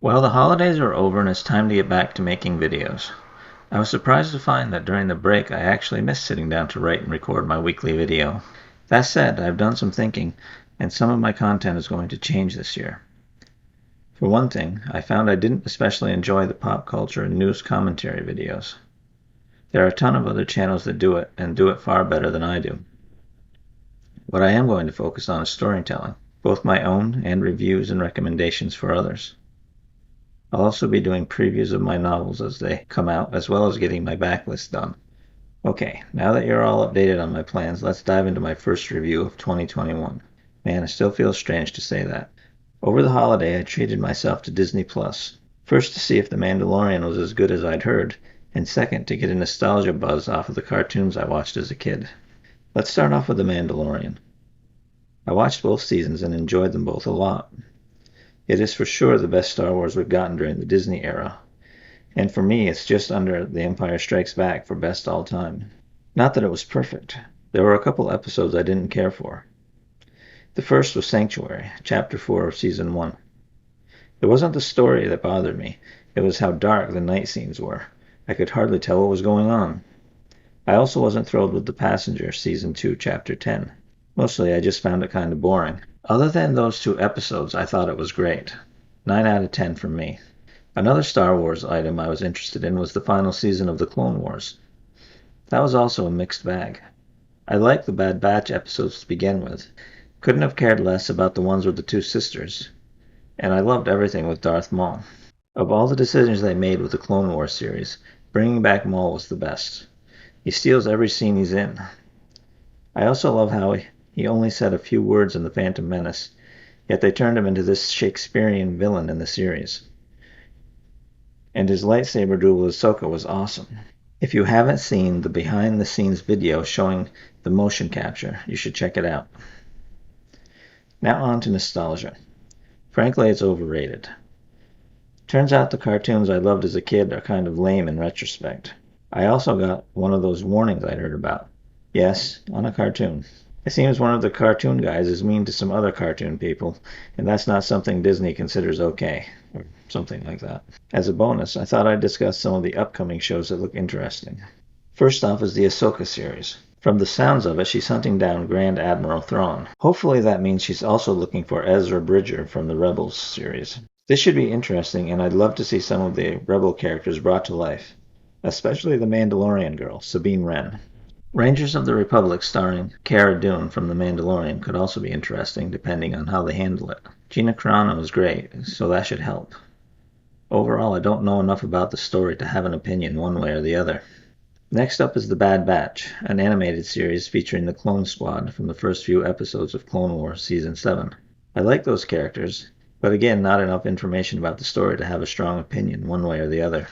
Well, the holidays are over and it's time to get back to making videos. I was surprised to find that during the break I actually missed sitting down to write and record my weekly video. That said, I've done some thinking, and some of my content is going to change this year. For one thing, I found I didn't especially enjoy the pop culture and news commentary videos. There are a ton of other channels that do it, and do it far better than I do. What I am going to focus on is storytelling, both my own and reviews and recommendations for others. I'll also be doing previews of my novels as they come out, as well as getting my backlist done. Okay, now that you're all updated on my plans, let's dive into my first review of 2021. Man, it still feels strange to say that. Over the holiday, I treated myself to Disney+. First to see if The Mandalorian was as good as I'd heard, and second to get a nostalgia buzz off of the cartoons I watched as a kid. Let's start off with The Mandalorian. I watched both seasons and enjoyed them both a lot. It is for sure the best Star Wars we've gotten during the Disney era. And for me, it's just under The Empire Strikes Back for best all time. Not that it was perfect. There were a couple episodes I didn't care for. The first was Sanctuary, Chapter 4 of Season 1. It wasn't the story that bothered me. It was how dark the night scenes were. I could hardly tell what was going on. I also wasn't thrilled with The Passenger, Season 2, Chapter 10. Mostly I just found it kind of boring. Other than those two episodes, I thought it was great. 9 out of 10 from me. Another Star Wars item I was interested in was the final season of The Clone Wars. That was also a mixed bag. I liked the Bad Batch episodes to begin with. Couldn't have cared less about the ones with the two sisters. And I loved everything with Darth Maul. Of all the decisions they made with the Clone Wars series, bringing back Maul was the best. He steals every scene he's in. I also love how he only said a few words in The Phantom Menace, yet they turned him into this Shakespearean villain in the series. And his lightsaber duel with Ahsoka was awesome. If you haven't seen the behind-the-scenes video showing the motion capture, you should check it out. Now on to nostalgia. Frankly, it's overrated. Turns out the cartoons I loved as a kid are kind of lame in retrospect. I also got one of those warnings I'd heard about. Yes, on a cartoon. It seems one of the cartoon guys is mean to some other cartoon people, and that's not something Disney considers okay, or something like that. As a bonus, I thought I'd discuss some of the upcoming shows that look interesting. First off is the Ahsoka series. From the sounds of it, she's hunting down Grand Admiral Thrawn. Hopefully that means she's also looking for Ezra Bridger from the Rebels series. This should be interesting, and I'd love to see some of the Rebel characters brought to life, especially the Mandalorian girl, Sabine Wren. Rangers of the Republic starring Cara Dune from The Mandalorian could also be interesting, depending on how they handle it. Gina Carano is great, so that should help. Overall, I don't know enough about the story to have an opinion one way or the other. Next up is The Bad Batch, an animated series featuring the Clone Squad from the first few episodes of Clone Wars Season 7. I like those characters, but again, not enough information about the story to have a strong opinion one way or the other.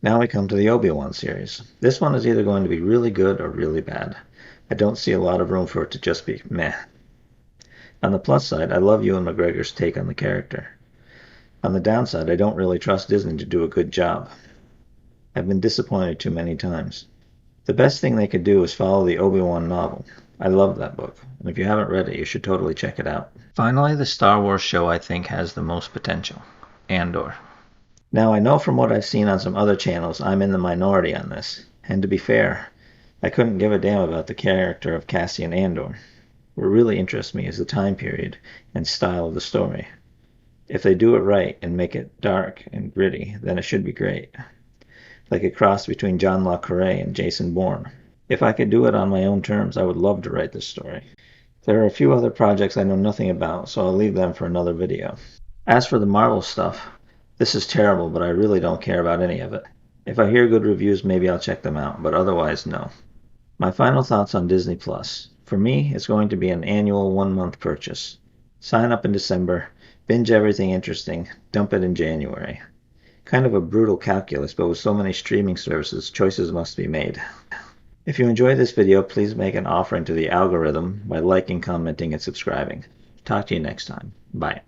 Now we come to the Obi-Wan series. This one is either going to be really good or really bad. I don't see a lot of room for it to just be meh. On the plus side, I love Ewan McGregor's take on the character. On the downside, I don't really trust Disney to do a good job. I've been disappointed too many times. The best thing they could do is follow the Obi-Wan novel. I love that book, and if you haven't read it, you should totally check it out. Finally, the Star Wars show I think has the most potential. Andor. Now, I know from what I've seen on some other channels, I'm in the minority on this. And to be fair, I couldn't give a damn about the character of Cassian Andor. What really interests me is the time period and style of the story. If they do it right and make it dark and gritty, then it should be great. Like a cross between John Le Carré and Jason Bourne. If I could do it on my own terms, I would love to write this story. There are a few other projects I know nothing about, so I'll leave them for another video. As for the Marvel stuff, this is terrible, but I really don't care about any of it. If I hear good reviews, maybe I'll check them out, but otherwise, no. My final thoughts on Disney+. For me, it's going to be an annual 1-month purchase. Sign up in December, binge everything interesting, dump it in January. Kind of a brutal calculus, but with so many streaming services, choices must be made. If you enjoyed this video, please make an offering to the algorithm by liking, commenting, and subscribing. Talk to you next time. Bye.